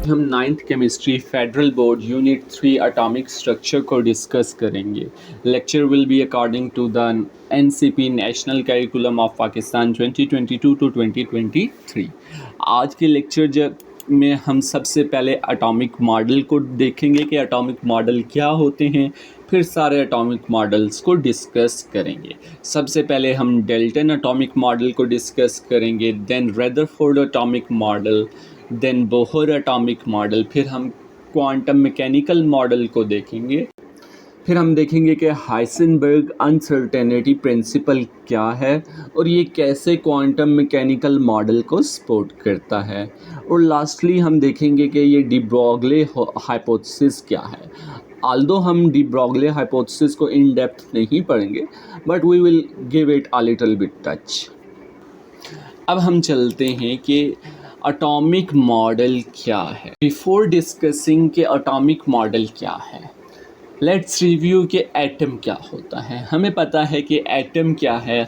हम ninth chemistry federal board unit 3 atomic structure को discuss करेंगे। Lecture will be according to the NCP national curriculum of Pakistan 2022 to 2023। आज के lecture में हम सबसे पहले एटॉमिक मॉडल को देखेंगे कि एटॉमिक मॉडल क्या होते हैं, फिर सारे एटॉमिक मॉडल्स को डिस्कस करेंगे। सबसे पहले हम डेल्टन एटॉमिक मॉडल को डिस्कस करेंगे, then Rutherford atomic model, then Bohr atomic model, फिर हम क्वांटम मैकेनिकल मॉडल को देखेंगे, फिर हम देखेंगे कि हाइसेनबर्ग अनसर्टेनिटी प्रिंसिपल क्या है और ये कैसे क्वांटम मैकेनिकल मॉडल को सपोर्ट करता है, और लास्टली हम देखेंगे कि ये डी ब्रोगली हाइपोथेसिस क्या है। आल्दो हम डी ब्रोगली हाइपोथेसिस को इन डेप्थ नहीं पढ़ेंगे, but we will give it a little bit touch. अब हम चलते हैं कि एटॉमिक मॉडल क्या है। बिफोर डिस्कसिंग के एटॉमिक मॉडल क्या है, लेट्स रिव्यू कि एटम क्या होता है। हमें पता है कि एटम क्या है,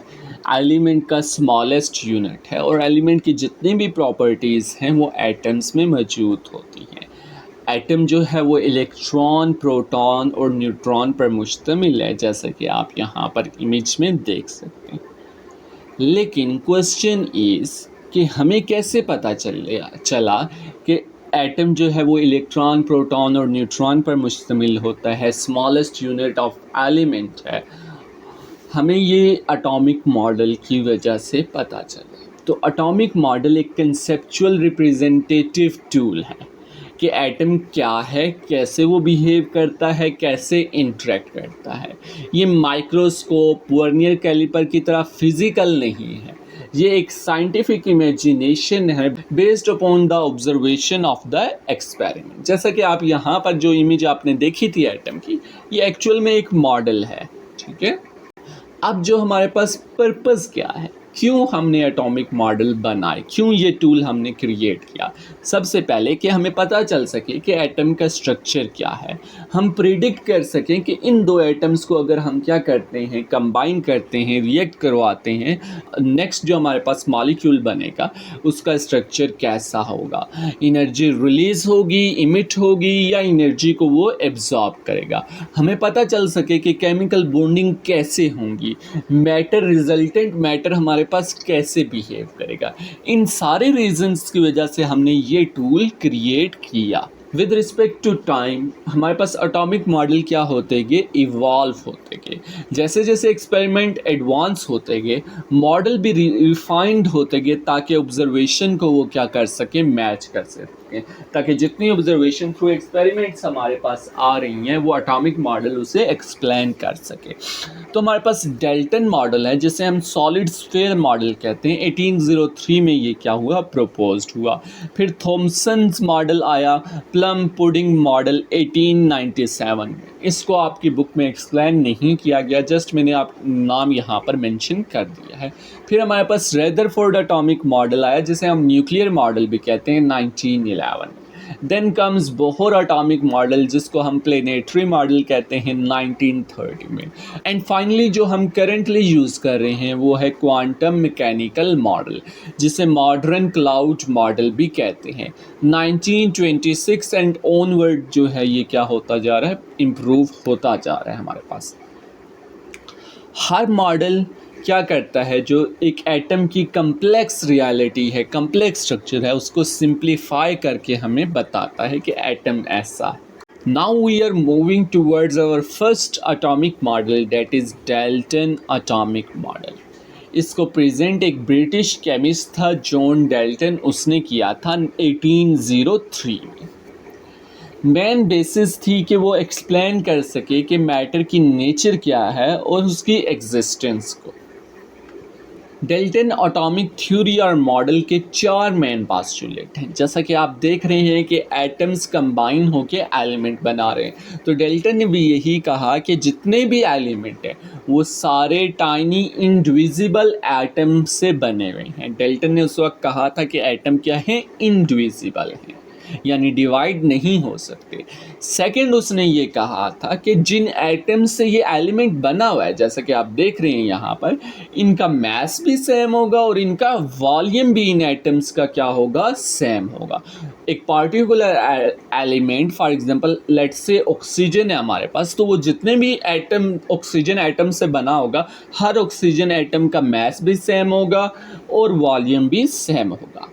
एलिमेंट का स्मॉलेस्ट यूनिट है और एलिमेंट की जितनी भी प्रॉपर्टीज़ हैं वो एटम्स में मौजूद होती हैं। एटम जो है वो इलेक्ट्रॉन, प्रोटॉन और न्यूट्रॉन पर मुश्तमिल है, जैसा कि आप यहाँ पर इमेज में देख सकते हैं। लेकिन क्वेश्चन इज़ कि हमें कैसे पता चला कि एटम जो है वो इलेक्ट्रॉन, प्रोटॉन और न्यूट्रॉन पर मुश्तमिल होता है, स्मॉलेस्ट यूनिट ऑफ एलिमेंट है। हमें ये एटॉमिक मॉडल की वजह से पता चला। तो एटॉमिक मॉडल एक कंसेप्चुअल रिप्रेजेंटेटिव टूल है कि एटम क्या है, कैसे वो बिहेव करता है, कैसे इंटरेक्ट करता है। ये माइक्रोस्कोप, वर्नियर कैलिपर की तरह फिज़िकल नहीं है, ये एक साइंटिफिक इमेजिनेशन है based upon the observation of the experiment. जैसा कि आप यहाँ पर जो इमेज आपने देखी थी एटम की, ये एक्चुअल में एक मॉडल है, ठीक है। अब जो हमारे पास पर्पस क्या है, क्यों हमने एटॉमिक मॉडल बनाए, क्यों ये टूल हमने क्रिएट किया। सबसे पहले कि हमें पता चल सके कि एटम का स्ट्रक्चर क्या है, हम प्रिडिक्ट कर सकें कि इन दो एटम्स को अगर हम क्या करते हैं, कंबाइन करते हैं, रिएक्ट करवाते हैं, नेक्स्ट जो हमारे पास मॉलिक्यूल बनेगा उसका स्ट्रक्चर कैसा होगा, एनर्जी रिलीज़ होगी, इमिट होगी या एनर्जी को वो एब्जॉर्ब करेगा। हमें पता चल सके कि केमिकल बॉन्डिंग कैसे होंगी, मैटर, रिजल्टेंट मैटर हमारे पास कैसे बिहेव करेगा। इन सारे रीजंस की वजह से हमने ये टूल क्रिएट किया। विद रिस्पेक्ट टू टाइम हमारे पास एटॉमिक मॉडल क्या होते गए, इवॉल्व होते गए। जैसे जैसे एक्सपेरिमेंट एडवांस होते गए, मॉडल भी रिफाइंड होते गए ताकि ऑब्जर्वेशन को वो क्या कर सके, मैच कर सके, ताकि जितनी ऑब्जर्वेशन थ्रू एक्सपेरिमेंट्स हमारे पास आ रही हैं वो एटॉमिक मॉडल उसे एक्सप्लेन कर सके। तो हमारे पास डेल्टन मॉडल है जिसे हम सॉलिड स्फीयर मॉडल कहते हैं। 1803 में ये क्या हुआ, प्रपोज्ड हुआ। फिर थॉमसन्स मॉडल आया, प्लम पुडिंग मॉडल 1897 में। इसको आपकी बुक में एक्सप्लेन नहीं किया गया, जस्ट मैंने आप नाम यहाँ पर मेंशन कर दिया है। फिर हमारे पास रदरफोर्ड एटॉमिक मॉडल आया जिसे हम न्यूक्लियर मॉडल भी कहते हैं, 1911 में। Then comes Bohr atomic model जिसको हम प्लेनेटरी मॉडल कहते हैं, 1930 में। एंड फाइनली जो हम करेंटली यूज़ कर रहे हैं वो है क्वांटम मैकेनिकल मॉडल जिसे मॉडर्न क्लाउड मॉडल भी कहते हैं। 1926 एंड ऑनवर्ड जो है ये क्या होता जा रहा है, इम्प्रूव होता जा रहा है हमारे पास। हर मॉडल क्या करता है, जो एक एटम की कम्प्लेक्स रियलिटी है, कम्प्लेक्स स्ट्रक्चर है, उसको सिंप्लीफाई करके हमें बताता है कि एटम ऐसा है। Now we are moving towards our first atomic model, that is Dalton atomic model. इसको प्रेजेंट एक ब्रिटिश केमिस्ट था, जॉन डेल्टन, उसने किया था 1803 में। मेन बेसिस थी कि वो एक्सप्लेन कर सके कि मैटर की नेचर क्या है और उसकी एग्जिस्टेंस को। डेल्टन एटॉमिक थ्योरी और मॉडल के 4 मेन पास्टुलेट हैं। जैसा कि आप देख रहे हैं कि एटम्स कंबाइन होकर एलिमेंट बना रहे हैं, तो डेल्टन ने भी यही कहा कि जितने भी एलिमेंट हैं वो सारे टाइनी इंडिविजिबल एटम से बने हुए हैं। डेल्टन ने उस वक्त कहा था कि एटम क्या है, इंडिविजिबल हैं, यानी डिवाइड नहीं हो सकते। सेकंड, उसने ये कहा था कि जिन एटम से ये एलिमेंट बना हुआ है, जैसा कि आप देख रहे हैं यहाँ पर, इनका मास भी सेम होगा और इनका वॉल्यूम भी इन एटम्स का क्या होगा, सेम होगा। एक particular element, for example let's say oxygen है हमारे पास, तो वो जितने भी एटम ऑक्सीजन एटम से बना होगा, हर ऑक्सीजन एटम का मास भी सेम होगा और वॉल्यूम भी सेम होगा।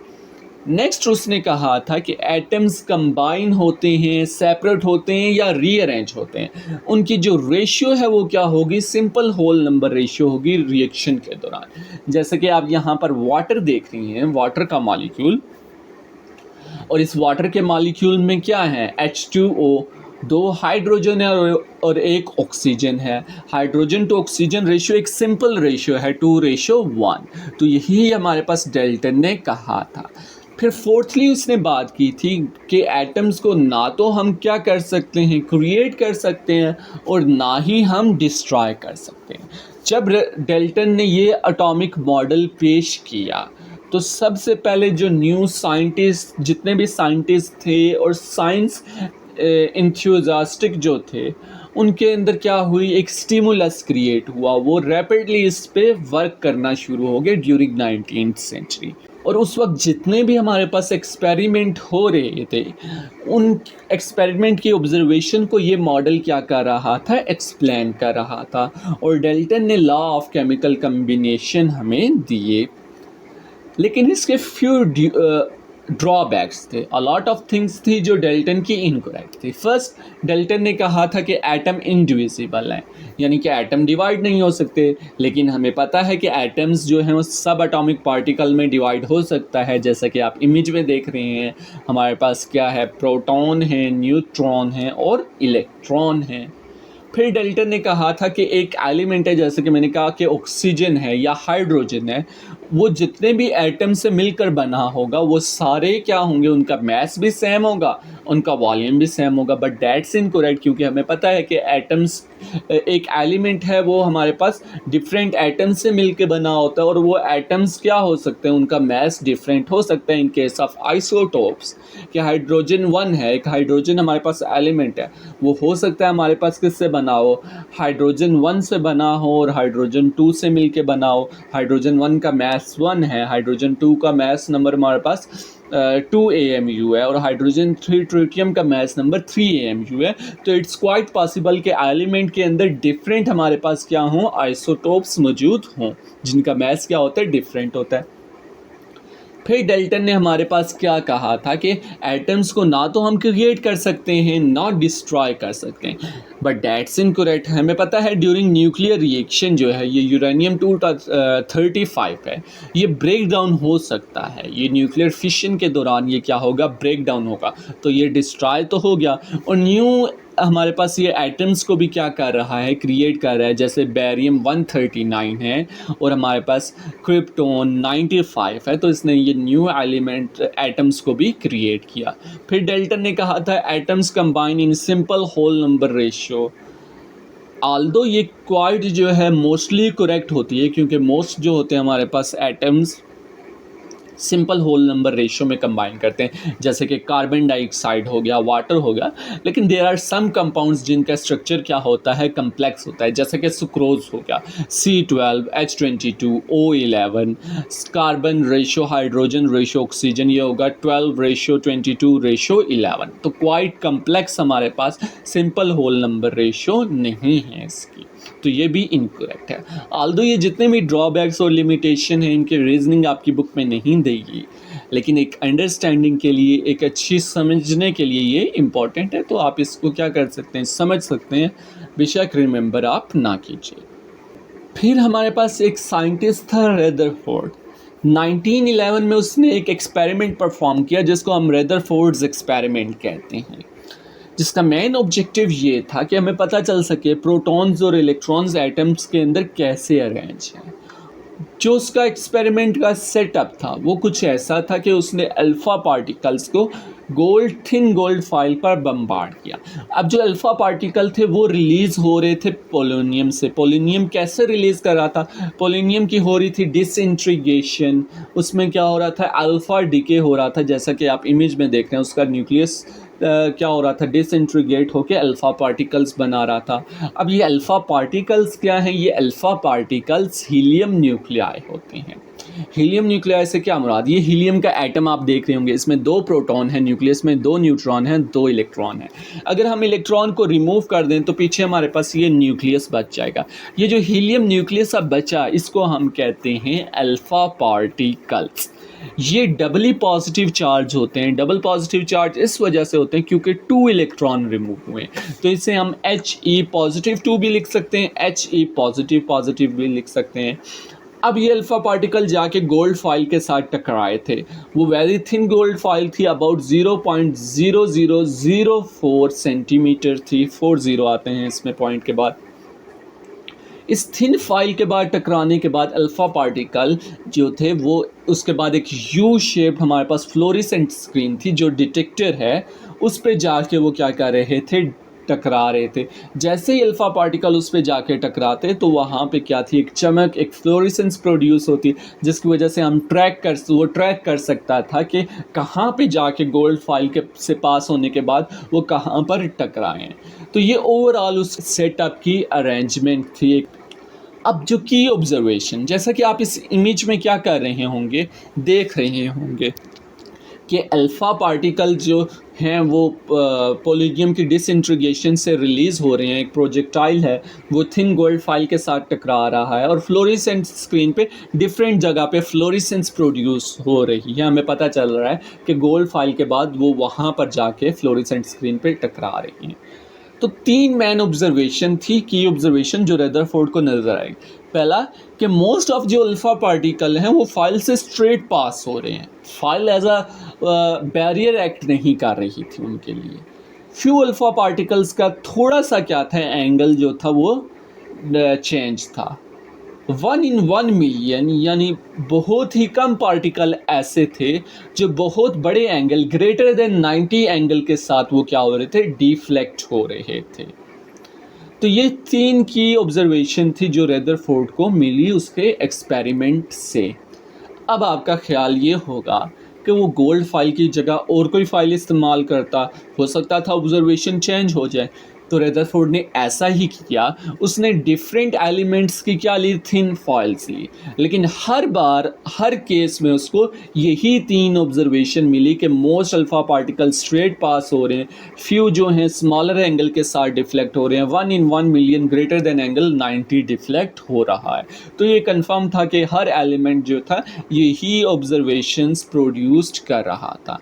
नेक्स्ट उसने कहा था कि एटम्स कंबाइन होते हैं, सेपरेट होते हैं या रीअरेंज होते हैं, उनकी जो रेशियो है वो क्या होगी, सिंपल होल नंबर रेशियो होगी रिएक्शन के दौरान। जैसे कि आप यहाँ पर वाटर देख रही हैं, वाटर का मॉलिक्यूल, और इस वाटर के मॉलिक्यूल में क्या है, H2O, 2 हाइड्रोजन है और 1 ऑक्सीजन है। हाइड्रोजन टू ऑक्सीजन रेशियो एक सिंपल रेशियो है 2:1। तो यही हमारे पास डेल्टन ने कहा था। फिर फोर्थली उसने बात की थी कि एटम्स को ना तो हम क्या कर सकते हैं, क्रिएट कर सकते हैं, और ना ही हम डिस्ट्रॉय कर सकते हैं। जब डेल्टन ने ये एटॉमिक मॉडल पेश किया तो सबसे पहले जो न्यू साइंटिस्ट, जितने भी साइंटिस्ट थे और साइंस इंथ्यूजास्टिक जो थे, उनके अंदर क्या हुई, एक स्टिमुलस क्रिएट हुआ। वो रैपिडली इस पे वर्क करना शुरू हो गए ड्यूरिंग 19th सेंचुरी। और उस वक्त जितने भी हमारे पास एक्सपेरिमेंट हो रहे थे, उन एक्सपेरिमेंट की ऑब्जर्वेशन को ये मॉडल क्या कर रहा था, एक्सप्लेन कर रहा था। और डेल्टन ने लॉ ऑफ केमिकल कम्बिनेशन हमें दिए। लेकिन इसके फ्यू ड्रॉबैक्स थे, अ लॉट ऑफ थिंग्स थी जो डेल्टन की इनकरेक्ट थी। फर्स्ट, डेल्टन ने कहा था कि एटम इंडिविजिबल हैं, यानी कि एटम डिवाइड नहीं हो सकते। लेकिन हमें पता है कि एटम्स जो हैं वो सब एटॉमिक पार्टिकल में डिवाइड हो सकता है। जैसा कि आप इमेज में देख रहे हैं, हमारे पास क्या है, प्रोटॉन है, न्यूट्रॉन है और इलेक्ट्रॉन है। फिर डेल्टन ने कहा था कि एक एलिमेंट है, जैसे कि मैंने कहा कि ऑक्सीजन है या हाइड्रोजन है, वो जितने भी एटम से मिलकर बना होगा वो सारे क्या होंगे, उनका मास भी सेम होगा, उनका वॉल्यूम भी सेम होगा। बट दैट्स इनकरेक्ट, क्योंकि हमें पता है कि एटम्स, एक एलिमेंट है वो हमारे पास डिफरेंट एटम्स से मिलकर बना होता है, और वो एटम्स क्या हो सकते हैं, उनका मास डिफरेंट हो सकता है। इन केस ऑफ आइसोटोप्स, कि हाइड्रोजन 1 है, एक हाइड्रोजन हमारे पास एलिमेंट है, वो हो सकता है हमारे पास किससे बना हो, हाइड्रोजन 1 से बना हो और हाइड्रोजन 2 से मिलके बना हो। हाइड्रोजन 1 का मास 1 है, हाइड्रोजन 2 का मास नंबर हमारे पास 2 AMU है, और हाइड्रोजन 3 ट्रिटियम का मास नंबर 3 AMU है। तो इट्स क्वाइट पॉसिबल कि एलिमेंट के अंदर डिफरेंट हमारे पास क्या हों, आइसोटोप्स मौजूद हों, जिनका मास क्या होता है, डिफरेंट होता है। फिर डेल्टन ने हमारे पास क्या कहा था कि एटम्स को ना तो हम क्रिएट कर सकते हैं, ना डिस्ट्रॉय कर सकते हैं। But that's incorrect. हमें पता है ड्यूरिंग न्यूक्लियर रिएक्शन जो है, ये यूरेनियम 235 है, ये ब्रेक डाउन हो सकता है। ये न्यूक्लियर फिशन के दौरान ये क्या होगा, ब्रेक डाउन होगा। तो ये डिस्ट्रॉय तो हो गया, और न्यू हमारे पास ये एटम्स को भी क्या कर रहा है, क्रिएट कर रहा है। जैसे बेरियम 139 है और हमारे पास क्रिप्टोन 95 है, तो इसने ये न्यू एलिमेंट एटम्स को भी क्रिएट किया। फिर डेल्टन ने कहा था atoms combine in simple whole number ratio. Although ये क्वाइट जो है मोस्टली करेक्ट होती है, क्योंकि मोस्ट जो होते हैं हमारे पास atoms simple whole number ratio में कंबाइन करते हैं, जैसे कि कार्बन डाइऑक्साइड हो गया, वाटर हो गया। लेकिन देयर आर सम कंपाउंड्स जिनका स्ट्रक्चर क्या होता है, कम्प्लेक्स होता है, जैसे कि सुक्रोज हो गया, C12, H22, O11, carbon ratio, hydrogen ratio, oxygen, ये होगा 12:22:11। तो क्वाइट कम्प्लेक्स हमारे पास सिंपल होल नंबर रेशियो नहीं है इसकी, तो ये भी इनकरेक्ट है। आल्दो ये जितने भी ड्रॉबैक्स और लिमिटेशन हैं, इनके रीजनिंग आपकी बुक में नहीं देगी, लेकिन एक अंडरस्टैंडिंग के लिए, एक अच्छी समझने के लिए ये इम्पॉर्टेंट है। तो आप इसको क्या कर सकते हैं, समझ सकते हैं, बेशक रिमेंबर आप ना कीजिए। फिर हमारे पास एक साइंटिस्ट था रदरफोर्ड। 1911 में उसने एक एक्सपेरिमेंट परफॉर्म किया जिसको हम रदरफोर्ड्स एक्सपेरिमेंट कहते हैं, जिसका मेन ऑब्जेक्टिव ये था कि हमें पता चल सके प्रोटॉन्स और इलेक्ट्रॉन्स एटम्स के अंदर कैसे अरेंज हैं। जो उसका एक्सपेरिमेंट का सेटअप था वो कुछ ऐसा था कि उसने अल्फ़ा पार्टिकल्स को थिन गोल्ड फॉइल पर बम्बार्ड किया। अब जो अल्फ़ा पार्टिकल थे वो रिलीज़ हो रहे थे पोलोनियम से। पोलोनियम कैसे रिलीज़ कर रहा था, पोलोनियम की हो रही थी डिसइंटीग्रेशन, उसमें क्या हो रहा था, अल्फ़ा डिके हो रहा था, जैसा कि आप इमेज में देख रहे हैं। उसका न्यूक्लियस क्या हो रहा था, डिसइंटीग्रेट होकर अल्फ़ा पार्टिकल्स बना रहा था। अब ये अल्फ़ा पार्टिकल्स क्या हैं, ये अल्फ़ा पार्टिकल्स हीलियम न्यूक्लियाई होते हैं। हीलियम न्यूक्लियाई से क्या मुराद, ये हीलियम का एटम आप देख रहे होंगे, इसमें 2 प्रोटॉन हैं, न्यूक्लियस में 2 न्यूट्रॉन हैं, 2 इलेक्ट्रॉन हैं। अगर हम इलेक्ट्रॉन को रिमूव कर दें तो पीछे हमारे पास ये न्यूक्लियस बच जाएगा। ये जो हीलियम न्यूक्लियस अब बचा, इसको हम कहते हैं अल्फा पार्टिकल्स। ये डबली पॉजिटिव चार्ज होते हैं। डबल पॉजिटिव चार्ज इस वजह से होते हैं क्योंकि 2 इलेक्ट्रॉन रिमूव हुए, तो इसे हम He पॉजिटिव 2 भी लिख सकते हैं, He पॉजिटिव पॉजिटिव भी लिख सकते हैं। अब ये अल्फ़ा पार्टिकल जाके गोल्ड फॉइल के साथ टकराए थे। वो वेरी थिन गोल्ड फॉइल थी, अबाउट 0.0004 सेंटीमीटर थी, 40 आते हैं इसमें पॉइंट के बाद। इस थिन फाइल के बाद टकराने के बाद अल्फ़ा पार्टिकल जो थे वो उसके बाद एक यू शेप हमारे पास फ्लोरेसेंट स्क्रीन थी जो डिटेक्टर है, उस पे जाके वो क्या कर रहे थे, टकरा रहे थे। जैसे ही अल्फ़ा पार्टिकल उस पे जाके टकराते तो वहाँ पे क्या थी, एक चमक, एक फ्लोरेसेंस प्रोड्यूस होती, जिसकी वजह से हम वो ट्रैक कर सकता था कि कहाँ पे जाके गोल्ड फाइल के से पास होने के बाद वो कहाँ पर टकराएं। तो ये ओवरऑल उस सेटअप की अरेंजमेंट थी। अब जो की ऑब्जर्वेशन, जैसा कि आप इस इमेज में क्या कर रहे होंगे, देख रहे होंगे कि अल्फ़ा पार्टिकल जो हैं वो पोलिडियम की डिसइंटीग्रेशन से रिलीज़ हो रहे हैं। एक प्रोजेक्टाइल है वो थिन गोल्ड फाइल के साथ टकरा रहा है और फ्लोरेसेंट स्क्रीन पे डिफरेंट जगह पे फ्लोरेसेंस प्रोड्यूस हो रही है। हमें पता चल रहा है कि गोल्ड फाइल के बाद वो वहाँ पर जाके फ्लोरेसेंट स्क्रीन पे टकरा रही हैं। तो 3 मेन ऑब्जर्वेशन थी, की ऑब्जर्वेशन जो रदरफोर्ड को नज़र आई। पहला कि मोस्ट ऑफ जो अल्फ़ा पार्टिकल हैं वो फाइल से स्ट्रेट पास हो रहे हैं, foil as a barrier act नहीं कर रही थी उनके लिए। फ्यू अल्फ़ा पार्टिकल्स का थोड़ा सा क्या था, एंगल जो था वो चेंज था। 1 in 1 मिलियन यानी बहुत ही कम पार्टिकल ऐसे थे जो बहुत बड़े एंगल, ग्रेटर देन 90 एंगल के साथ वो क्या हो रहे थे, डिफ्लेक्ट हो रहे थे। तो ये 3 की ऑब्जर्वेशन थी जो रदरफोर्ड को मिली उसके एक्सपेरिमेंट से। अब आपका ख्याल ये होगा कि वो गोल्ड फाइल की जगह और कोई फाइल इस्तेमाल करता, हो सकता था ऑब्जर्वेशन चेंज हो जाए। तो रदरफोर्ड ने ऐसा ही किया, उसने डिफरेंट एलिमेंट्स की क्या ली, थिन फॉइल्स ली, लेकिन हर बार हर केस में उसको यही 3 ऑब्जर्वेशन मिली कि most alpha particle straight pass हो रहे हैं, फ्यू जो हैं स्मॉलर एंगल के साथ डिफ्लेक्ट हो रहे हैं, 1 in 1 million greater than angle 90 deflect हो रहा है। तो ये कंफर्म था कि हर एलिमेंट जो था यही ऑब्जर्वेशंस प्रोड्यूस्ड कर रहा था।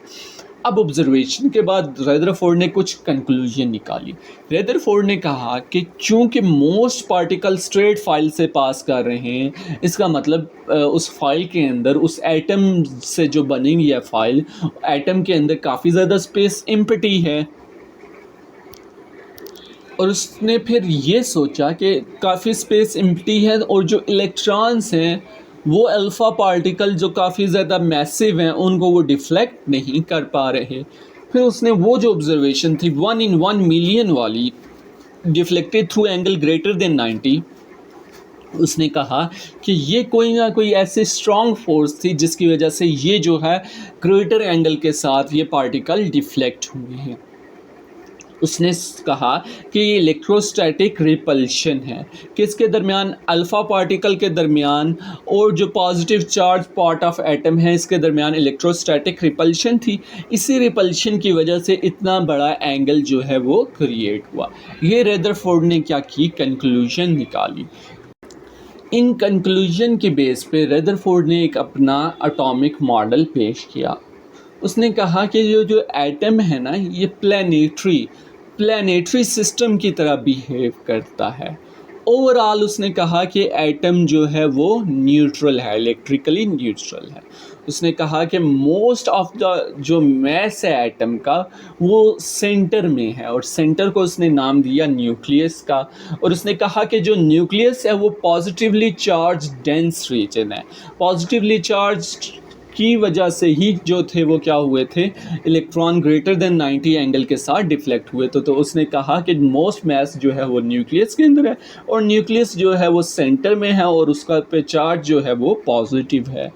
अब ऑब्जर्वेशन के बाद रदरफोर्ड ने कुछ कंक्लूजन निकाली। रदरफोर्ड ने कहा कि चूंकि मोस्ट पार्टिकल स्ट्रेट फाइल से पास कर रहे हैं, इसका मतलब उस फाइल के अंदर, उस एटम से जो बनेगी है फाइल, एटम के अंदर काफ़ी ज़्यादा स्पेस एम्प्टी है। और उसने फिर ये सोचा कि काफ़ी स्पेस एम्प्टी है और जो इलेक्ट्रॉन्स हैं वो अल्फ़ा पार्टिकल जो काफ़ी ज़्यादा मैसिव हैं उनको वो डिफ्लेक्ट नहीं कर पा रहे। फिर उसने वो जो ऑब्जर्वेशन थी 1 in 1 मिलियन वाली, deflected through angle greater than 90, उसने कहा कि ये कोई ना कोई ऐसी स्ट्रॉन्ग फोर्स थी जिसकी वजह से ये जो है ग्रेटर एंगल के साथ ये पार्टिकल डिफ्लेक्ट हुए हैं। उसने कहा कि ये इलेक्ट्रोस्टैटिक रिपल्शन है, किसके दरमियान, अल्फ़ा पार्टिकल के दरमियान और जो positive charge part of atom है इसके दरमियान इलेक्ट्रोस्टैटिक रिपल्शन थी। इसी रिपल्शन की वजह से इतना बड़ा एंगल जो है वो क्रिएट हुआ। ये रदरफोर्ड ने क्या की, कंक्लूजन निकाली। इन कंक्लूजन के बेस पे रदरफोर्ड ने एक अपना एटॉमिक मॉडल पेश किया। उसने कहा कि जो एटम है ना, ये प्लानिटरी सिस्टम की तरह बिहेव करता है। ओवरऑल उसने कहा कि एटम जो है वो न्यूट्रल है, इलेक्ट्रिकली न्यूट्रल है। उसने कहा कि मोस्ट ऑफ द जो मैस है एटम का वो सेंटर में है और सेंटर को उसने नाम दिया न्यूक्लियस का। और उसने कहा कि जो न्यूक्लियस है वो पॉजिटिवली चार्ज डेंस रीजन है। पॉजिटिवली चार्ज की वजह से ही जो थे वो क्या हुए थे, इलेक्ट्रॉन ग्रेटर देन 90 एंगल के साथ डिफ्लेक्ट हुए। तो उसने कहा कि मोस्ट मैस जो है वो न्यूक्लियस के अंदर है और न्यूक्लियस जो है वो सेंटर में है और उसका पे चार्ज जो है वो पॉजिटिव है।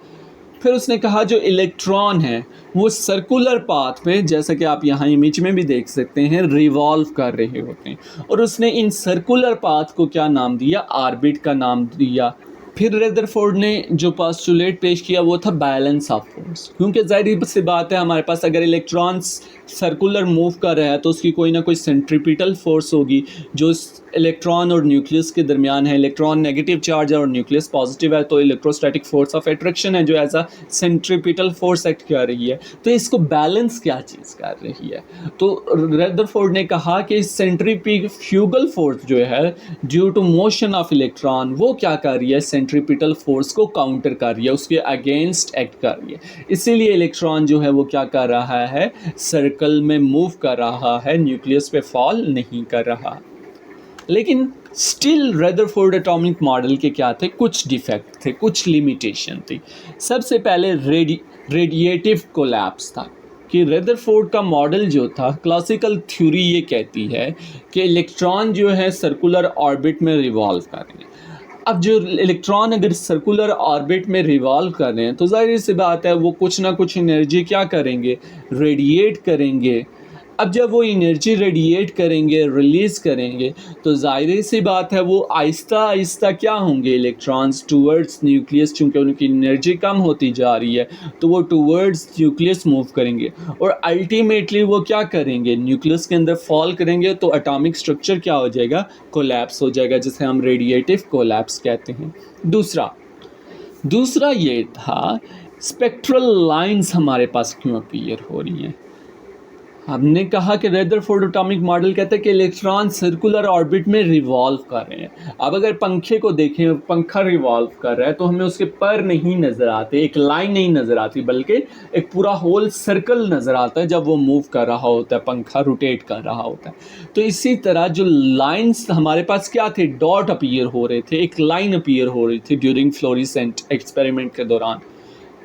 फिर उसने कहा जो इलेक्ट्रॉन है वो सर्कुलर पाथ में, जैसा कि आप यहाँ इमेज में भी देख सकते हैं, रिवॉल्व कर रहे होते हैं। और उसने इन सर्कुलर पाथ को क्या नाम दिया, ऑर्बिट का नाम दिया। फिर रदरफोर्ड ने जो पोस्टुलेट पेश किया वो था बैलेंस ऑफ फोर्स, क्योंकि जाहिर सी बात है हमारे पास अगर इलेक्ट्रॉन्स सर्कुलर मूव कर रहा है तो उसकी कोई ना कोई सेंट्रीपिटल फोर्स होगी जो इलेक्ट्रॉन और न्यूक्लियस के दरमियान है। इलेक्ट्रॉन नेगेटिव चार्ज है और न्यूक्लियस पॉजिटिव है, तो इलेक्ट्रोस्टैटिक फोर्स ऑफ अट्रैक्शन है जो as a centripetal force act कर रही है। तो इसको बैलेंस क्या चीज़ कर रही है, तो रदरफोर्ड ने कहा कि सेंट्रीफ्यूगल फोर्स जो है due to motion of electron वो क्या कर रही है, सेंट्रीपिटल फोर्स को काउंटर कर रही है, उसके अगेंस्ट एक्ट कर रही है। इसीलिए इलेक्ट्रॉन जो है वो क्या कर रहा है, सर्कल में मूव कर रहा है, न्यूक्लियस पे फॉल नहीं कर रहा। लेकिन स्टिल रदरफोर्ड एटॉमिक मॉडल के क्या थे, कुछ डिफेक्ट थे, कुछ लिमिटेशन थी। सबसे पहले रेडिएटिव कोलैप्स था कि रदरफोर्ड का मॉडल जो था, क्लासिकल थ्योरी ये कहती है कि इलेक्ट्रॉन जो है सर्कुलर ऑर्बिट में रिवॉल्व कर रहे हैं। अब जो इलेक्ट्रॉन अगर सर्कुलर ऑर्बिट में रिवॉल्व कर रहे हैं तो जाहिर सी बात है वो कुछ ना कुछ एनर्जी क्या करेंगे, रेडिएट करेंगे। अब जब वो एनर्जी रेडिएट करेंगे, रिलीज़ करेंगे, तो ज़ाहिर सी बात है वो आहिस्ता आहिस्ता क्या होंगे, इलेक्ट्रॉन्स टूवर्ड्स न्यूक्लियस, चूँकि उनकी एनर्जी कम होती जा रही है तो वो टूवर्ड्स न्यूक्लियस मूव करेंगे और अल्टीमेटली वो क्या करेंगे, न्यूक्लियस के अंदर फॉल करेंगे। तो एटॉमिक स्ट्रक्चर क्या हो जाएगा, कोलैप्स हो जाएगा, जिसे हम रेडिएटिव कोलैप्स कहते हैं। दूसरा ये था स्पेक्ट्रल लाइंस हमारे पास क्यों अपीयर हो रही हैं। हमने कहा कि रदरफोर्ड एटॉमिक मॉडल कहता है कि इलेक्ट्रॉन सर्कुलर ऑर्बिट में रिवॉल्व कर रहे हैं। अब अगर पंखे को देखें, पंखा रिवॉल्व कर रहा है तो हमें उसके पर नहीं नज़र आते, एक लाइन नहीं नज़र आती, बल्कि एक पूरा होल सर्कल नज़र आता है जब वो मूव कर रहा होता है, पंखा रोटेट कर रहा होता है। तो इसी तरह जो लाइंस हमारे पास क्या थे, डॉट अपीयर हो रहे थे, एक लाइन अपीयर हो रही थी ड्यूरिंग फ्लोरेसेंट एक्सपेरिमेंट के दौरान।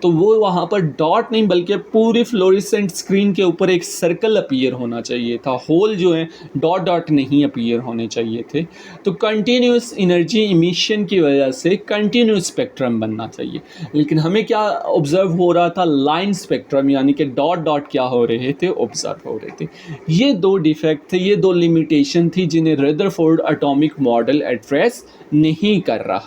तो वो वहाँ पर डॉट नहीं बल्कि पूरी फ्लोरेसेंट स्क्रीन के ऊपर एक सर्कल अपीयर होना चाहिए था, होल जो है डॉट डॉट नहीं अपीयर होने चाहिए थे। तो कंटिन्यूस एनर्जी इमिशन की वजह से कंटिन्यूस स्पेक्ट्रम बनना चाहिए, लेकिन हमें क्या ऑब्ज़र्व हो रहा था, लाइन स्पेक्ट्रम, यानी कि डॉट डॉट क्या हो रहे थे, ऑब्ज़र्व हो रहे थे। ये दो डिफेक्ट थे, ये दो लिमिटेशन थी जिन्हें रदरफोर्ड एटॉमिक मॉडल एड्रेस नहीं कर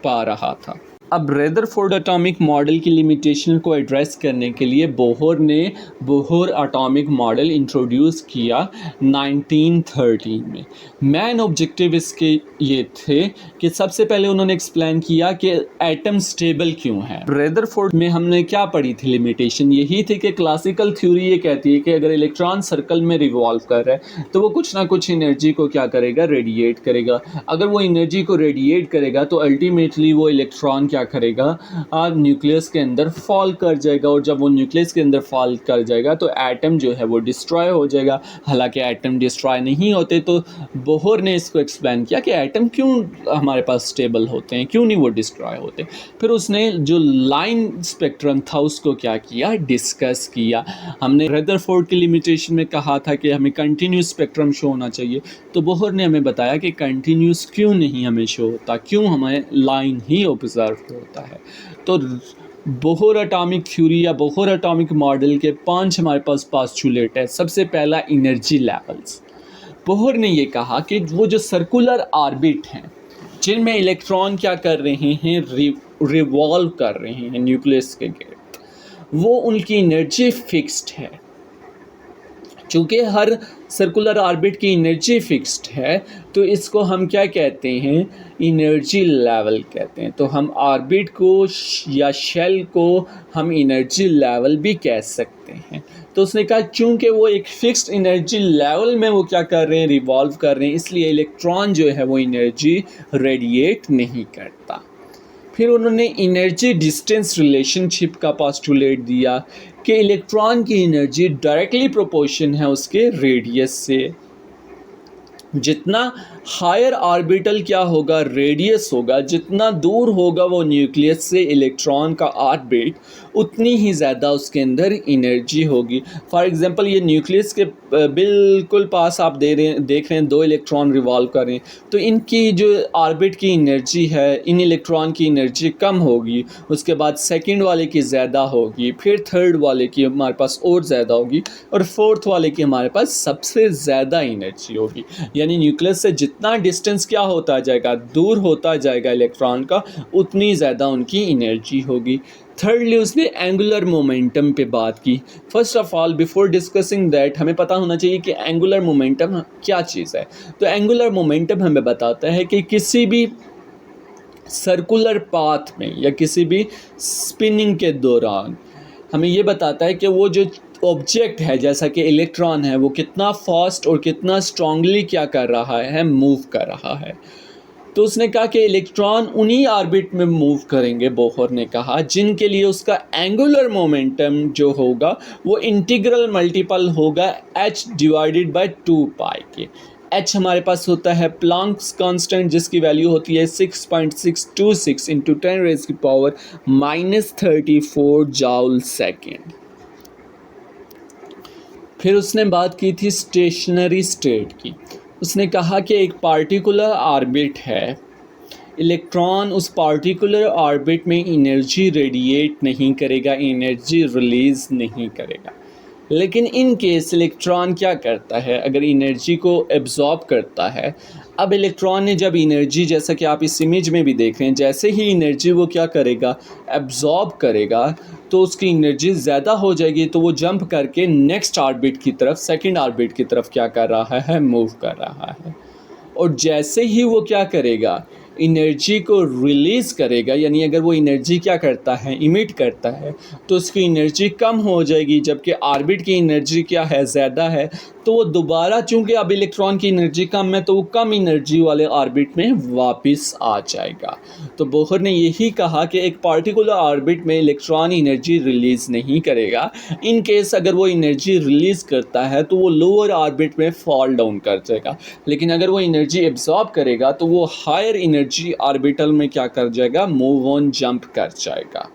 पा रहा था। अब रदरफोर्ड एटॉमिक मॉडल की लिमिटेशन को एड्रेस करने के लिए बोहर ने बोहर एटॉमिक मॉडल इंट्रोड्यूस किया 1913 में। मेन ऑब्जेक्टिव इसके ये थे कि सबसे पहले उन्होंने एक्सप्लेन किया कि एटम स्टेबल क्यों है। रदरफोर्ड में हमने क्या पढ़ी थी लिमिटेशन, यही थी कि क्लासिकल थ्योरी ये कहती है कि अगर इलेक्ट्रॉन सर्कल में रिवॉल्व कर रहा है तो वो कुछ ना कुछ एनर्जी को क्या करेगा, रेडिएट करेगा। अगर वो एनर्जी को रेडिएट करेगा तो अल्टीमेटली वो इलेक्ट्रॉन क्या करेगा, न्यूक्लियस के अंदर फॉल कर जाएगा, और जब वो न्यूक्लियस के अंदर फॉल कर जाएगा तो एटम जो है वो डिस्ट्रॉय हो जाएगा। हालांकि एटम डिस्ट्रॉय नहीं होते, तो बोहर ने इसको एक्सप्लेन किया कि एटम क्यों हमारे पास स्टेबल होते हैं, क्यों नहीं वो डिस्ट्रॉय होते। फिर उसने जो लाइन स्पेक्ट्रम था उसको क्या किया, डिस्कस किया। हमने रदरफोर्ड की लिमिटेशन में कहा था कि हमें कंटिन्यूस स्पेक्ट्रम शो होना चाहिए, तो बोहर ने हमें बताया कि कंटिन्यूस क्यों नहीं हमें शो होता, क्यों हमें लाइन ही ऑब्जर्व होता है। तो बोहर एटॉमिक थ्योरी या बोहर एटॉमिक मॉडल के 5 हमारे पास पोस्टुलेट है। सबसे पहला एनर्जी लेवल्स। बोहर ने ये कहा कि वो जो सर्कुलर ऑर्बिट हैं जिनमें इलेक्ट्रॉन क्या कर रहे हैं, रिवॉल्व कर रहे हैं न्यूक्लियस के गिर्द, वो उनकी एनर्जी फिक्स्ड है। चूँकि हर सर्कुलर ऑर्बिट की एनर्जी फिक्स्ड है तो इसको हम क्या कहते हैं, एनर्जी लेवल कहते हैं। तो हम ऑर्बिट को या शेल को हम एनर्जी लेवल भी कह सकते हैं। तो उसने कहा चूँकि वो एक फिक्स्ड एनर्जी लेवल में वो क्या कर रहे हैं, रिवॉल्व कर रहे हैं, इसलिए इलेक्ट्रॉन जो है वो एनर्जी रेडिएट नहीं करता। फिर उन्होंने एनर्जी डिस्टेंस रिलेशनशिप का पोस्टुलेट दिया कि इलेक्ट्रॉन की एनर्जी डायरेक्टली प्रोपोर्शन है उसके रेडियस से। जितना हायर ऑर्बिटल क्या होगा, रेडियस होगा, जितना दूर होगा वो न्यूक्लियस से इलेक्ट्रॉन का ऑर्बिट, उतनी ही ज़्यादा उसके अंदर एनर्जी होगी। फॉर एग्जांपल ये न्यूक्लियस के बिल्कुल पास आप देख रहे हैं 2 इलेक्ट्रॉन रिवॉल्व कर रहे हैं, तो इनकी जो ऑर्बिट की एनर्जी है, इन इलेक्ट्रॉन की एनर्जी कम होगी, उसके बाद सेकंड वाले की ज़्यादा होगी, फिर थर्ड वाले की हमारे पास और ज़्यादा होगी, और फोर्थ वाले की हमारे पास सबसे ज़्यादा एनर्जी होगी। यानी न्यूक्लियस से जितना डिस्टेंस क्या होता जाएगा, दूर होता जाएगा इलेक्ट्रॉन का, उतनी ज़्यादा उनकी एनर्जी होगी। थर्डली उसने एंगुलर मोमेंटम पे बात की। First of all before discussing that हमें पता होना चाहिए कि एंगुलर मोमेंटम क्या चीज़ है। तो एंगुलर मोमेंटम हमें बताता है कि किसी भी सर्कुलर पाथ में या किसी भी स्पिनिंग के दौरान हमें ये बताता है कि वो जो ऑब्जेक्ट है जैसा कि इलेक्ट्रॉन है वो कितना फास्ट और कितना स्ट्रांगली क्या कर रहा है, मूव कर रहा है। तो उसने कहा कि इलेक्ट्रॉन उन्हीं ऑर्बिट में मूव करेंगे, बोहर ने कहा, जिनके लिए उसका एंगुलर मोमेंटम जो होगा वो इंटीग्रल मल्टीपल होगा h डिवाइडेड बाय 2 पाई के। h हमारे पास होता है प्लैंक्स कांस्टेंट जिसकी वैल्यू होती है 6.626 इंटू 10⁻⁻34 जूल सेकेंड। फिर उसने बात की थी स्टेशनरी स्टेट की। उसने कहा कि एक पार्टिकुलर ऑर्बिट है, इलेक्ट्रॉन उस पार्टिकुलर ऑर्बिट में एनर्जी रेडिएट नहीं करेगा, एनर्जी रिलीज़ नहीं करेगा। लेकिन इन केस इलेक्ट्रॉन क्या करता है, अगर एनर्जी को एब्जॉर्ब करता है। अब इलेक्ट्रॉन ने जब एनर्जी, जैसा कि आप इस इमेज में भी देख रहे हैं, जैसे ही एनर्जी वो क्या करेगा, एब्जॉर्ब करेगा, तो उसकी एनर्जी ज़्यादा हो जाएगी, तो वो जंप करके नेक्स्ट ऑर्बिट की तरफ, सेकंड ऑर्बिट की तरफ क्या कर रहा है, मूव कर रहा है। और जैसे ही वो क्या करेगा, एनर्जी को रिलीज़ करेगा, यानी अगर वो एनर्जी क्या करता है, इमिट करता है, तो उसकी एनर्जी कम हो जाएगी, जबकि ऑर्बिट की एनर्जी क्या है, ज़्यादा है। तो वो दोबारा, चूँकि अब इलेक्ट्रॉन की एनर्जी कम है, तो वो कम एनर्जी वाले ऑर्बिट में वापस आ जाएगा। तो बोहर ने यही कहा कि एक पार्टिकुलर ऑर्बिट में इलेक्ट्रॉन एनर्जी रिलीज़ नहीं करेगा। इन केस अगर वो एनर्जी रिलीज़ करता है तो वो लोअर ऑर्बिट में फॉल डाउन कर जाएगा, लेकिन अगर वो एनर्जी एब्जॉर्ब करेगा तो वो हायर एनर्जी ऑर्बिटल में क्या कर जाएगा, मूव ऑन, जंप कर जाएगा।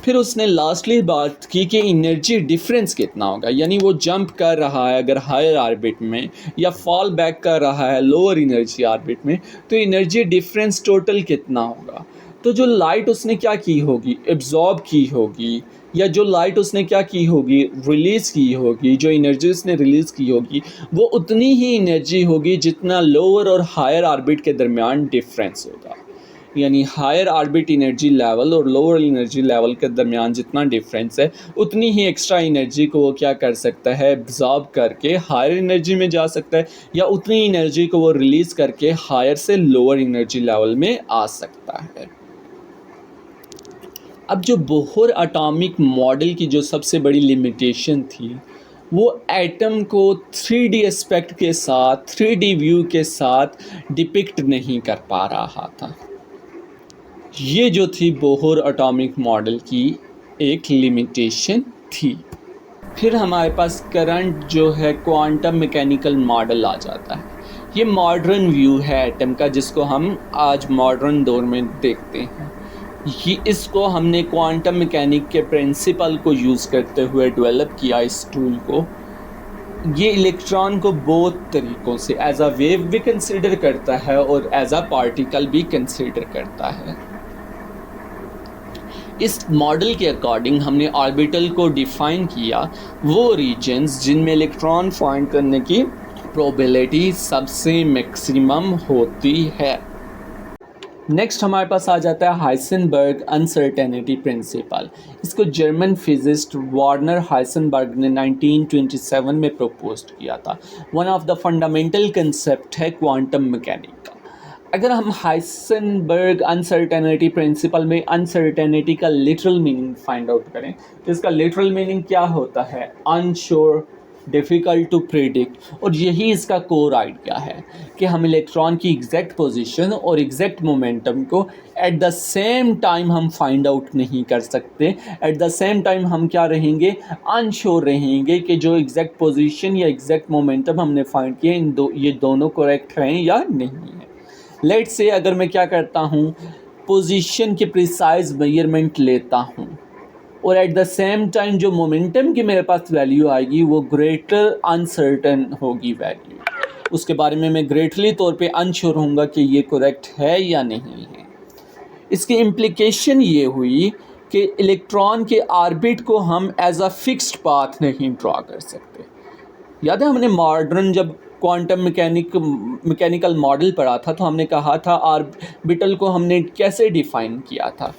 फिर उसने लास्टली बात की कि एनर्जी डिफरेंस कितना होगा, यानी वो जंप कर रहा है अगर हायर ऑर्बिट में या फॉल बैक कर रहा है लोअर एनर्जी ऑर्बिट में, तो एनर्जी डिफरेंस टोटल कितना होगा। तो जो लाइट उसने क्या की होगी, एब्जॉर्ब की होगी, या जो लाइट उसने क्या की होगी, रिलीज़ की होगी, जो एनर्जी उसने रिलीज़ की होगी, वो उतनी ही एनर्जी होगी जितना लोअर और हायर ऑर्बिट के दरमियान डिफरेंस होगा। यानी हायर ऑर्बिट एनर्जी लेवल और लोअर एनर्जी लेवल के दरमियान जितना डिफरेंस है, उतनी ही एक्स्ट्रा एनर्जी को वो क्या कर सकता है, एब्जॉर्ब करके हायर एनर्जी में जा सकता है, या उतनी एनर्जी को वो रिलीज़ करके हायर से लोअर एनर्जी लेवल में आ सकता है। अब जो बोहर एटॉमिक मॉडल की जो सबसे बड़ी लिमिटेशन थी, वो एटम को 3D एस्पेक्ट के साथ, 3D व्यू के साथ डिपिक्ट नहीं कर पा रहा था। ये जो थी बोहर एटॉमिक मॉडल की एक लिमिटेशन थी। फिर हमारे पास करंट जो है क्वांटम मैकेनिकल मॉडल आ जाता है। ये मॉडर्न व्यू है एटम का, जिसको हम आज मॉडर्न दौर में देखते हैं। इसको हमने क्वांटम मैकेनिक के प्रिंसिपल को यूज़ करते हुए डेवलप किया इस टूल को। ये इलेक्ट्रॉन को बहुत तरीक़ों से एज अ वेव भी कंसिडर करता है और एज अ पार्टिकल भी कंसिडर करता है। इस मॉडल के अकॉर्डिंग हमने ऑर्बिटल को डिफ़ाइन किया, वो रीजन्स जिनमें इलेक्ट्रॉन फाइंड करने की प्रोबेबिलिटी सबसे मैक्सिमम होती है। नेक्स्ट हमारे पास आ जाता है हाइसेनबर्ग अनसर्टेनिटी प्रिंसिपल। इसको जर्मन फिजिस्ट वार्नर हाइसेनबर्ग ने 1927 में प्रपोज किया था। One of the fundamental concept है क्वांटम मैकेनिक का। अगर हम हाइसेनबर्ग अनसर्टेनिटी प्रिंसिपल में अनसर्टेनिटी का लिटरल मीनिंग फाइंड आउट करें, तो इसका लिटरल मीनिंग क्या होता है, अनश्योर, डिफ़िकल्ट टू प्रेडिक्ट। और यही इसका कोर आइडिया है कि हम इलेक्ट्रॉन की एग्जैक्ट पोजीशन और एग्जैक्ट मोमेंटम को एट द सेम टाइम हम फाइंड आउट नहीं कर सकते। एट द सेम टाइम हम क्या रहेंगे, अनश्योर रहेंगे कि जो एग्जैक्ट पोजीशन या एग्जैक्ट मोमेंटम हमने फाइंड किए ये दोनों करेक्ट हैं या नहीं है। लेट्स से अगर मैं क्या करता हूँ, पोजीशन की प्रिसाइज मेजरमेंट लेता हूँ और एट द सेम टाइम जो मोमेंटम की मेरे पास वैल्यू आएगी वो ग्रेटर अनसर्टन होगी वैल्यू, उसके बारे में मैं ग्रेटली तौर पे अनश्योर होऊंगा कि ये करेक्ट है या नहीं है। इसकी इम्प्लिकेशन ये हुई कि इलेक्ट्रॉन के ऑर्बिट को हम एज अ फिक्स्ड पाथ नहीं ड्रॉ कर सकते। याद है हमने मॉडर्न जब क्वांटम मैकेनिकल मॉडल पढ़ा था, तो हमने कहा था ऑर्बिटल को हमने कैसे डिफ़ाइन किया था।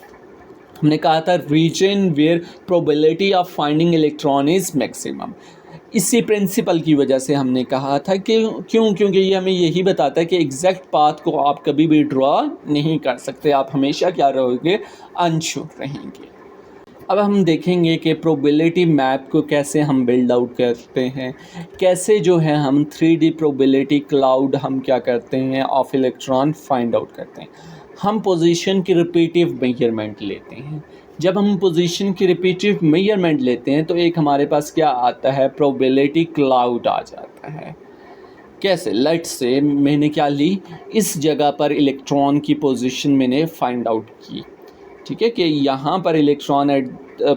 हमने कहा था region where probability of finding electron is maximum. इसी प्रिंसिपल की वजह से हमने कहा था कि क्योंकि ये हमें यही बताता है कि एग्जैक्ट पाथ को आप कभी भी ड्रॉ नहीं कर सकते, आप हमेशा क्या रहोगे, अनश्योर रहेंगे। अब हम देखेंगे कि प्रोबेबिलिटी मैप को कैसे हम बिल्ड आउट करते हैं, कैसे जो है हम 3D प्रोबेबिलिटी क्लाउड हम क्या करते हैं ऑफ इलेक्ट्रॉन फाइंड आउट करते हैं। हम पोजीशन की रिपीटिव मेजरमेंट लेते हैं। जब हम पोजीशन की रिपीटिव मेजरमेंट लेते हैं तो एक हमारे पास क्या आता है, प्रोबेबिलिटी क्लाउड आ जाता है। कैसे, लेट्स से मैंने क्या ली, इस जगह पर इलेक्ट्रॉन की पोजीशन मैंने फाइंड आउट की, ठीक है, कि यहाँ पर इलेक्ट्रॉन एट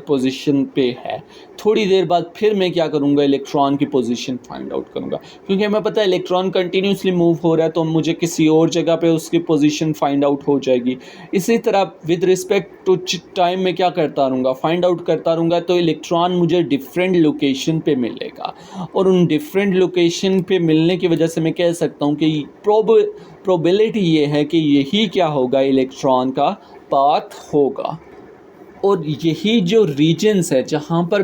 पोजीशन पे है। थोड़ी देर बाद फिर मैं क्या करूँगा, इलेक्ट्रॉन की पोजीशन फाइंड आउट करूँगा, क्योंकि हमें पता है इलेक्ट्रॉन कंटिन्यूसली मूव हो रहा है, तो मुझे किसी और जगह पे उसकी पोजीशन फाइंड आउट हो जाएगी। इसी तरह विद रिस्पेक्ट टू टाइम में क्या करता रहूँगा, फाइंड आउट करता रहूँगा, तो इलेक्ट्रॉन मुझे डिफरेंट लोकेशन पे मिलेगा, और उन डिफरेंट लोकेशन पे मिलने की वजह से मैं कह सकता हूँ कि प्रोबेबिलिटी ये है कि यही क्या होगा, इलेक्ट्रॉन का पाथ होगा। और यही जो रीजन्स है जहाँ पर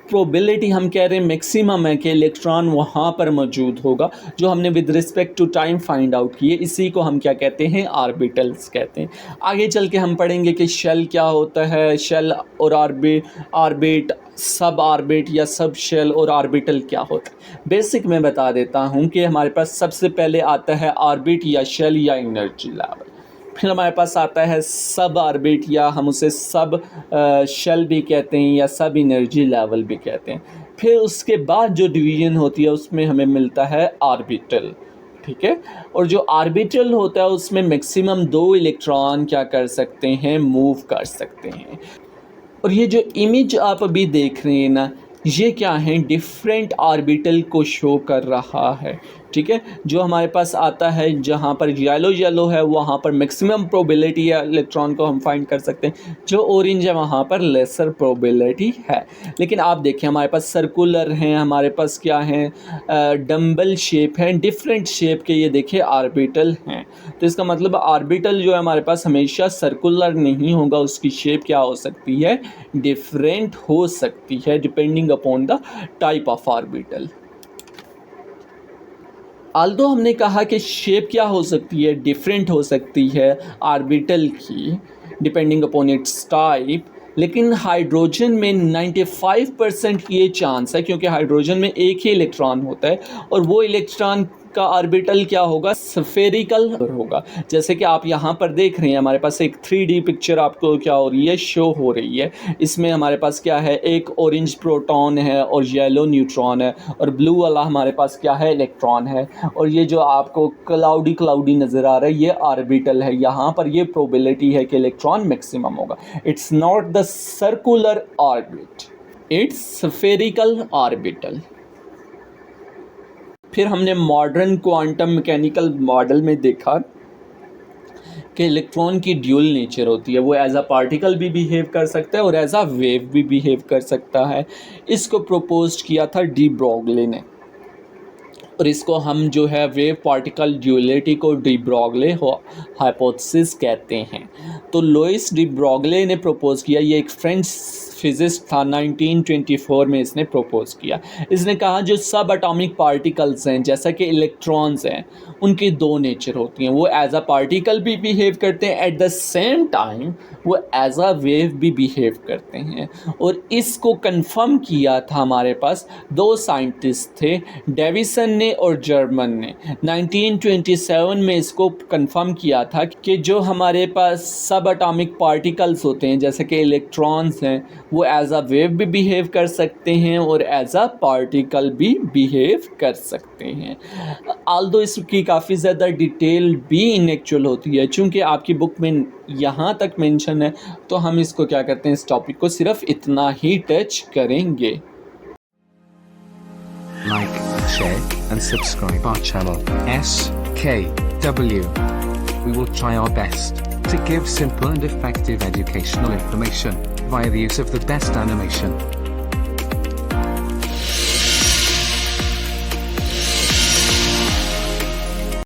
प्रोबेबिलिटी हम कह रहे हैं मैक्सिमम है कि इलेक्ट्रॉन वहाँ पर मौजूद होगा, जो हमने with respect to time find out किए, इसी को हम क्या कहते हैं, ऑर्बिटल्स कहते हैं। आगे चल के हम पढ़ेंगे कि शेल क्या होता है, शेल और ऑर्बिट, सब ऑर्बिट या सब शेल और ऑर्बिटल क्या होता है। बेसिक मैं बता देता हूँ कि हमारे पास सबसे पहले आता है ऑर्बिट या शेल या एनर्जी लेवल, फिर हमारे पास आता है सब ऑर्बिट या हम उसे सब शेल भी कहते हैं या सब एनर्जी लेवल भी कहते हैं। फिर उसके बाद जो डिवीज़न होती है उसमें हमें मिलता है ऑर्बिटल, ठीक है। और जो ऑर्बिटल होता है उसमें मैक्सिमम 2 इलेक्ट्रॉन क्या कर सकते हैं, मूव कर सकते हैं। और ये जो इमेज आप अभी देख रहे हैं ना, ये क्या है, डिफरेंट ऑर्बिटल को शो कर रहा है, ठीक है। जो हमारे पास आता है जहाँ पर येलो है वहाँ पर मैक्सिमम प्रोबेबिलिटी है इलेक्ट्रॉन को हम फाइंड कर सकते हैं, जो ऑरेंज है वहाँ पर लेसर प्रोबेबिलिटी है। लेकिन आप देखें हमारे पास सर्कुलर हैं, हमारे पास क्या है, डम्बल शेप है, डिफरेंट शेप के ये देखिए ऑर्बिटल हैं। तो इसका मतलब ऑर्बिटल जो है हमारे पास हमेशा सर्कुलर नहीं होगा, उसकी शेप क्या हो सकती है, डिफरेंट हो सकती है depending upon the type of orbital. Aldous हमने कहा कि शेप क्या हो सकती है, डिफरेंट हो सकती है ऑर्बिटल की डिपेंडिंग अपॉन इट्स टाइप, लेकिन हाइड्रोजन में 95% ये चांस है, क्योंकि हाइड्रोजन में एक ही इलेक्ट्रॉन होता है और वो इलेक्ट्रॉन का ऑर्बिटल क्या होगा, स्फेरिकल होगा। जैसे कि आप यहाँ पर देख रहे हैं हमारे पास एक 3D पिक्चर आपको क्या हो रही है, शो हो रही है। इसमें हमारे पास क्या है, एक ऑरेंज प्रोटॉन है और येलो न्यूट्रॉन है, और ब्लू वाला हमारे पास क्या है, इलेक्ट्रॉन है। और ये जो आपको क्लाउडी नज़र आ रहा है ये ऑर्बिटल है, यहाँ पर ये प्रोबेबिलिटी है कि इलेक्ट्रॉन मैक्सिमम होगा। It's not the circular orbit, it's spherical orbital. फिर हमने मॉडर्न क्वांटम मैकेनिकल मॉडल में देखा कि इलेक्ट्रॉन की ड्यूल नेचर होती है, वो एज अ पार्टिकल भी बिहेव कर सकता है और एज अ वेव भी बिहेव कर सकता है। इसको प्रपोज किया था डी ब्रोगली ने, और इसको हम जो है वेव पार्टिकल ड्यूलिटी को डी ब्रोगली हाइपोथेसिस कहते हैं। तो लुइस डी ब्रोगली ने प्रपोज किया, ये एक फ्रेंच फिजिस्ट था, 1924 में इसने प्रपोज किया। इसने कहा जो सब एटॉमिक पार्टिकल्स हैं जैसा कि इलेक्ट्रॉन्स हैं, उनकी 2 नेचर होती हैं, वो एज अ पार्टिकल भी बिहेव करते हैं, एट द सेम टाइम वो एज अ वेव भी बिहेव करते हैं। और इसको कंफर्म किया था हमारे पास 2 साइंटिस्ट थे, डेविसन ने और जर्मन ने। 1927 में इसको कंफर्म किया था कि जो हमारे पास सब एटॉमिक पार्टिकल्स होते हैं जैसे कि इलेक्ट्रॉन्स हैं, वो एज अ वेव भी बिहेव कर सकते हैं और एज अ पार्टिकल भी बिहेव कर सकते हैं। आल्दो इसकी काफ़ी ज़्यादा डिटेल भी इनएक्चुअल होती है, चूँकि आपकी बुक में यहाँ तक मेंशन है, तो हम इसको क्या करते हैं, इस टॉपिक को सिर्फ इतना ही टच करेंगे। Like, share, and subscribe our channel, SKW. We will try our best to give simple and effective educational information via the use of the best animation.